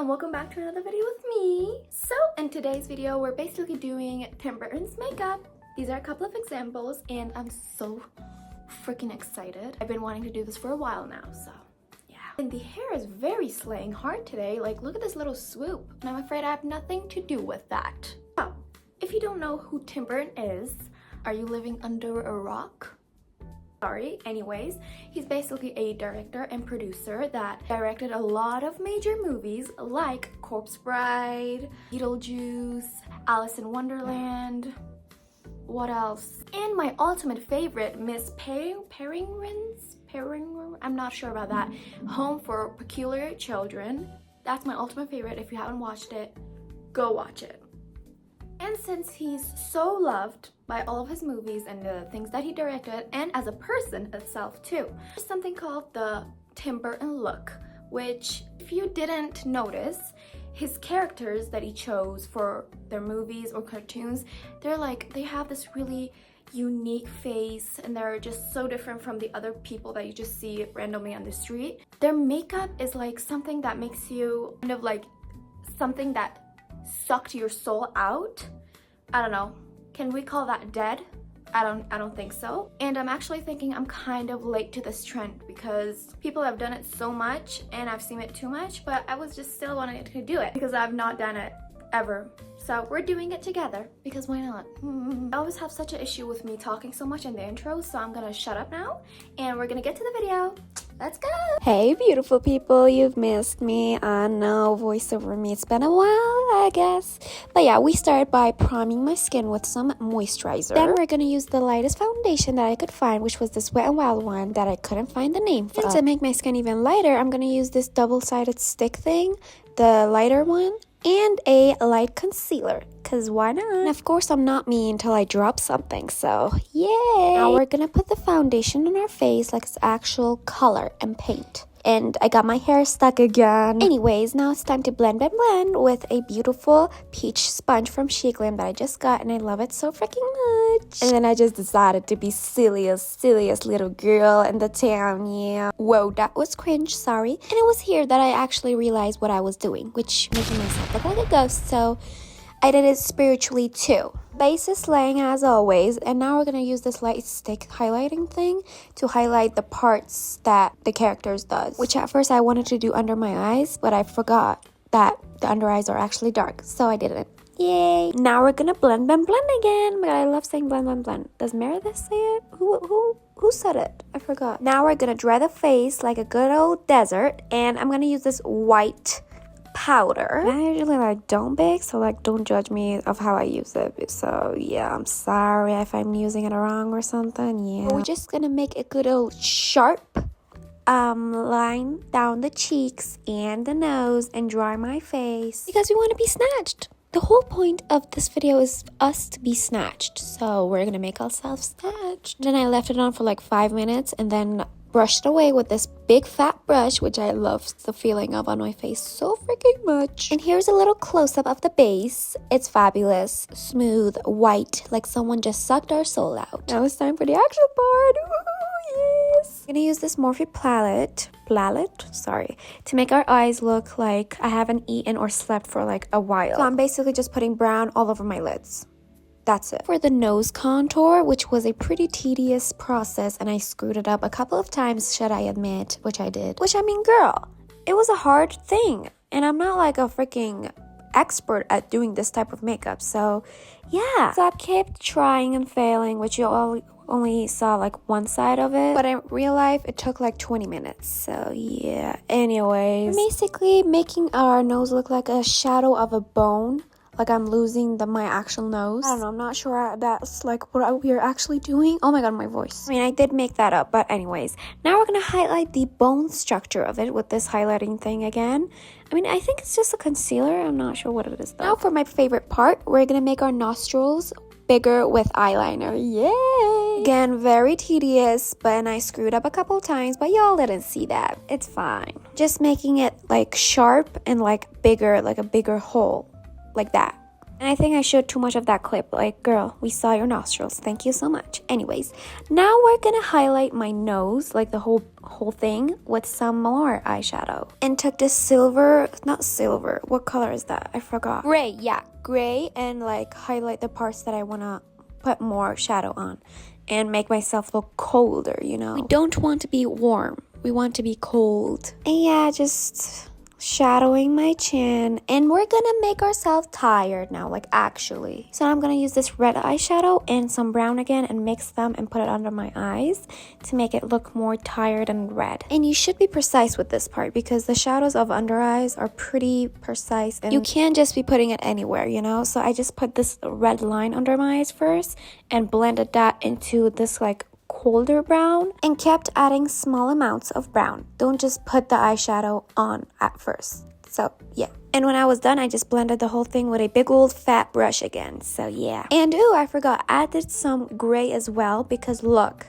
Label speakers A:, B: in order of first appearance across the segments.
A: and welcome back to another video with me. So in today's video we're basically doing Tim Burton's makeup. These are a couple of examples and I'm so freaking excited. I've been wanting to do this for a while now, so yeah. And the hair is very slaying hard today. Like, look at this little swoop, and I'm afraid I have nothing to do with that. So if you don't know who Tim Burton is, are you living under a rock? Sorry. Anyways, he's basically a director and producer that directed a lot of major movies like Corpse Bride, Beetlejuice, Alice in Wonderland, what else? And my ultimate favorite, Miss Peregrine's, I'm not sure about that, Home for Peculiar Children. That's my ultimate favorite. If you haven't watched it, go watch it. And since he's so loved by all of his movies and the things that he directed, and as a person itself too, there's something called the Tim Burton look, which if you didn't notice, his characters that he chose for their movies or cartoons, they have this really unique face and they're just so different from the other people that you just see randomly on the street. Their makeup is like something that makes you kind of like something that sucked your soul out. I don't know, can we call that dead? I don't think so. And I'm actually thinking I'm kind of late to this trend because people have done it so much and I've seen it too much, but I was just still wanting to do it because I've not done it ever. So we're doing it together because why not? I always have such an issue with me talking so much in the intro, so I'm gonna shut up now and we're gonna get to the video. Let's go!
B: Hey beautiful people, you've missed me. I know, voice over me, it's been a while I guess. But yeah, we started by priming my skin with some moisturizer. Then we're gonna use the lightest foundation that I could find, which was this Wet n Wild one that I couldn't find the name for. And to make my skin even lighter, I'm gonna use this double-sided stick thing, the lighter one, and a light concealer, because why not? And of course I'm not me until I drop something, so yay! Now we're gonna put the foundation on our face like it's actual color and paint. And I got my hair stuck again. Anyways, now it's time to blend with a beautiful peach sponge from Sheikland that I just got, and I love it so freaking much. And then I just decided to be silliest little girl in the town, yeah. Whoa, that was cringe, sorry. And it was here that I actually realized what I was doing, which making myself look like a ghost, so I did it spiritually too. Base is laying as always, and now we're gonna use this light stick highlighting thing to highlight the parts that the characters does, which at first I wanted to do under my eyes, but I forgot that the under eyes are actually dark, so I didn't. Yay! Now we're gonna blend again. But I love saying blend. Does Meredith say it? Who said it? I forgot. Now we're gonna dry the face like a good old desert, and I'm gonna use this white powder. I usually don't bake, so don't judge me of how I use it. So yeah, I'm sorry if I'm using it wrong or something. Yeah, we're just gonna make a good old sharp line down the cheeks and the nose and dry my face because we want to be snatched. The whole point of this video is us to be snatched, so we're gonna make ourselves snatched. Then I left it on for like 5 minutes and then brushed away with this big fat brush, which I love the feeling of on my face so freaking much. And here's a little close-up of the base. It's fabulous, smooth, white, like someone just sucked our soul out. Now it's time for the actual part. Ooh, yes! I'm gonna use this Morphe palette, to make our eyes look like I haven't eaten or slept for like a while. So I'm basically just putting brown all over my lids. That's it. For the nose contour, which was a pretty tedious process and I screwed it up a couple of times, should I admit, which I did. Which, I mean, girl, it was a hard thing. And I'm not like a freaking expert at doing this type of makeup, so yeah. So I kept trying and failing, which you all only saw like one side of it. But in real life, it took like 20 minutes, so yeah. Anyways, we're basically making our nose look like a shadow of a bone. Like I'm losing my actual nose. I don't know, I'm not sure that's like what we're actually doing. Oh my god, my voice. I mean, I did make that up, but anyways. Now we're gonna highlight the bone structure of it with this highlighting thing again. I mean, I think it's just a concealer. I'm not sure what it is though. Now for my favorite part, we're gonna make our nostrils bigger with eyeliner. Yay! Again, very tedious, but I screwed up a couple times, but y'all didn't see that. It's fine. Just making it like sharp and like bigger, like a bigger hole. Like that. And I think I showed too much of that clip. Like, girl, we saw your nostrils. Thank you so much. Anyways, now we're gonna highlight my nose, like the whole thing, with some more eyeshadow. And took this silver, not silver, what color is that? I forgot. Gray, yeah, gray, and like highlight the parts that I wanna put more shadow on and make myself look colder, you know? We don't want to be warm. We want to be cold. And yeah, just shadowing my chin, and we're gonna make ourselves tired now, like actually. So I'm gonna use this red eyeshadow and some brown again and mix them and put it under my eyes to make it look more tired and red. And you should be precise with this part because the shadows of under eyes are pretty precise and you can't just be putting it anywhere, you know? So I just put this red line under my eyes first and blended that into this like colder brown and kept adding small amounts of brown. Don't just put the eyeshadow on at first. So yeah. And when I was done, I just blended the whole thing with a big old fat brush again. So yeah. And ooh, I forgot, I added some gray as well because look,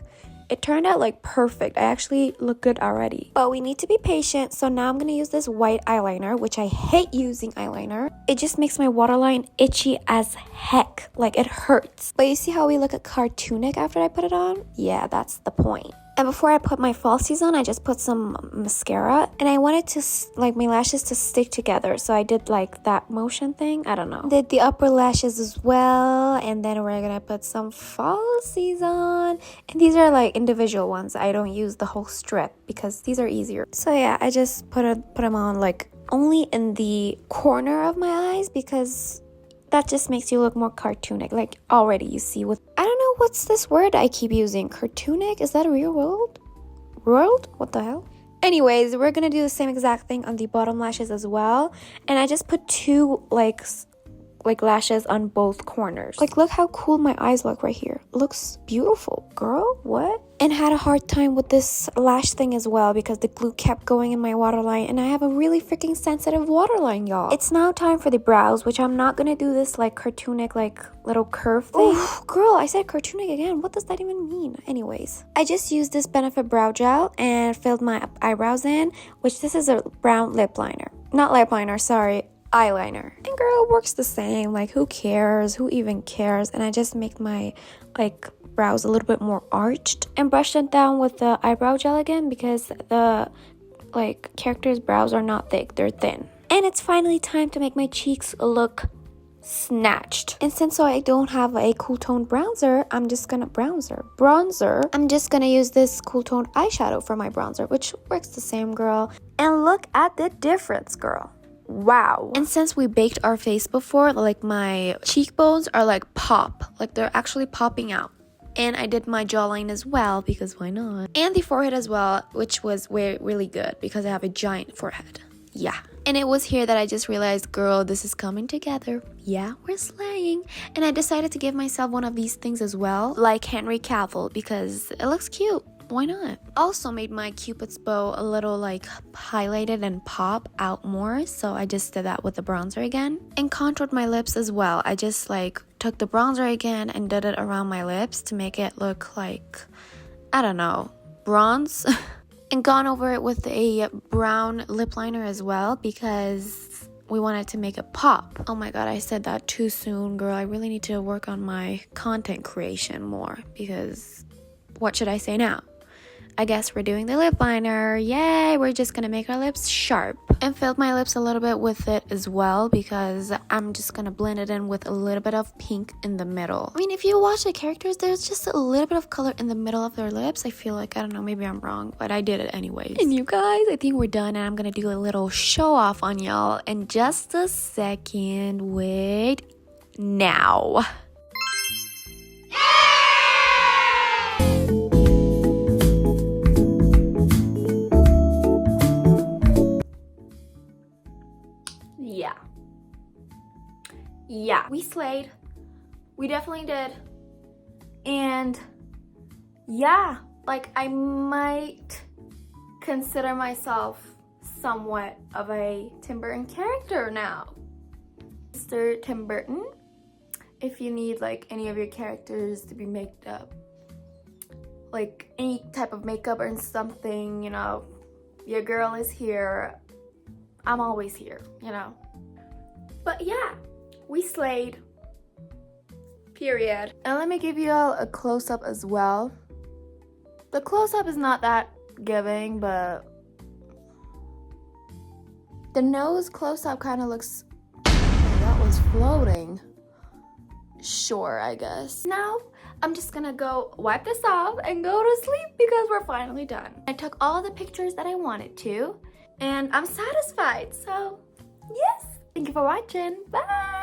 B: it turned out like perfect. I actually look good already. But we need to be patient. So now I'm going to use this white eyeliner, which I hate using eyeliner. It just makes my waterline itchy as heck. Like it hurts. But you see how we look at cartoonic after I put it on? Yeah, that's the point. And before I put my falsies on, I just put some mascara. And I wanted to, like, my lashes to stick together. So I did, like, that motion thing. I don't know. Did the upper lashes as well. And then we're going to put some falsies on. And these are, like, individual ones. I don't use the whole strip because these are easier. So, yeah, I just put them on, like, only in the corner of my eyes because that just makes you look more cartoonic. Like, already you see with... I don't know what's this word I keep using. Cartoonic? Is that a real word? World? What the hell? Anyways, we're gonna do the same exact thing on the bottom lashes as well. And I just put two, like lashes on both corners. Like, look how cool my eyes look right here. Looks beautiful, girl. What? And had a hard time with this lash thing as well because the glue kept going in my waterline, and I have a really freaking sensitive waterline, y'all. It's now time for the brows, which I'm not gonna do this like cartoonic, like little curve thing. Oof, girl, I said cartoonic again. What does that even mean? Anyways, I just used this Benefit brow gel and filled my eyebrows in, which this is a brown lip liner. Not lip liner, sorry. Eyeliner. And girl, it works the same. Like, who cares? Who even cares? And I just make my like brows a little bit more arched and brush it down with the eyebrow gel again because the like character's brows are not thick, they're thin. And it's finally time to make my cheeks look snatched. And since I don't have a cool tone bronzer, I'm just gonna I'm just gonna use this cool tone eyeshadow for my bronzer, which works the same, girl. And look at the difference, girl. Wow. And since we baked our face before, like my cheekbones are like pop, like they're actually popping out. And I did my jawline as well because why not? And the forehead as well, which was really good because I have a giant forehead. Yeah. And it was here that I just realized, girl, this is coming together. Yeah, we're slaying. And I decided to give myself one of these things as well, like Henry Cavill, because it looks cute. Why not? Also made my Cupid's bow a little like highlighted and pop out more, so I just did that with the bronzer again. And contoured my lips as well. I just like took the bronzer again and did it around my lips to make it look like, I don't know, bronze. And gone over it with a brown lip liner as well because we wanted to make it pop. Oh my god, I said that too soon, girl. I really need to work on my content creation more because what should I say now? I guess we're doing the lip liner. Yay, we're just gonna make our lips sharp. And filled my lips a little bit with it as well because I'm just gonna blend it in with a little bit of pink in the middle. I mean, if you watch the characters, there's just a little bit of color in the middle of their lips. I feel like, I don't know, maybe I'm wrong, but I did it anyways. And you guys, I think we're done, and I'm gonna do a little show off on y'all in just a second. Wait, now. Yeah, we slayed. We definitely did. And yeah, like I might consider myself somewhat of a Tim Burton character now. Mr. Tim Burton, if you need like any of your characters to be made up, like any type of makeup or something, you know, your girl is here. I'm always here, you know. But yeah, we slayed.
A: period. And let me give you all a close-up as well. The close-up is not that giving, but the nose close-up kind of looks, oh, that was floating. Sure, I guess. Now, I'm just gonna go wipe this off and go to sleep because we're finally done. I took all the pictures that I wanted to, and I'm satisfied, so yes. Thank you for watching. Bye!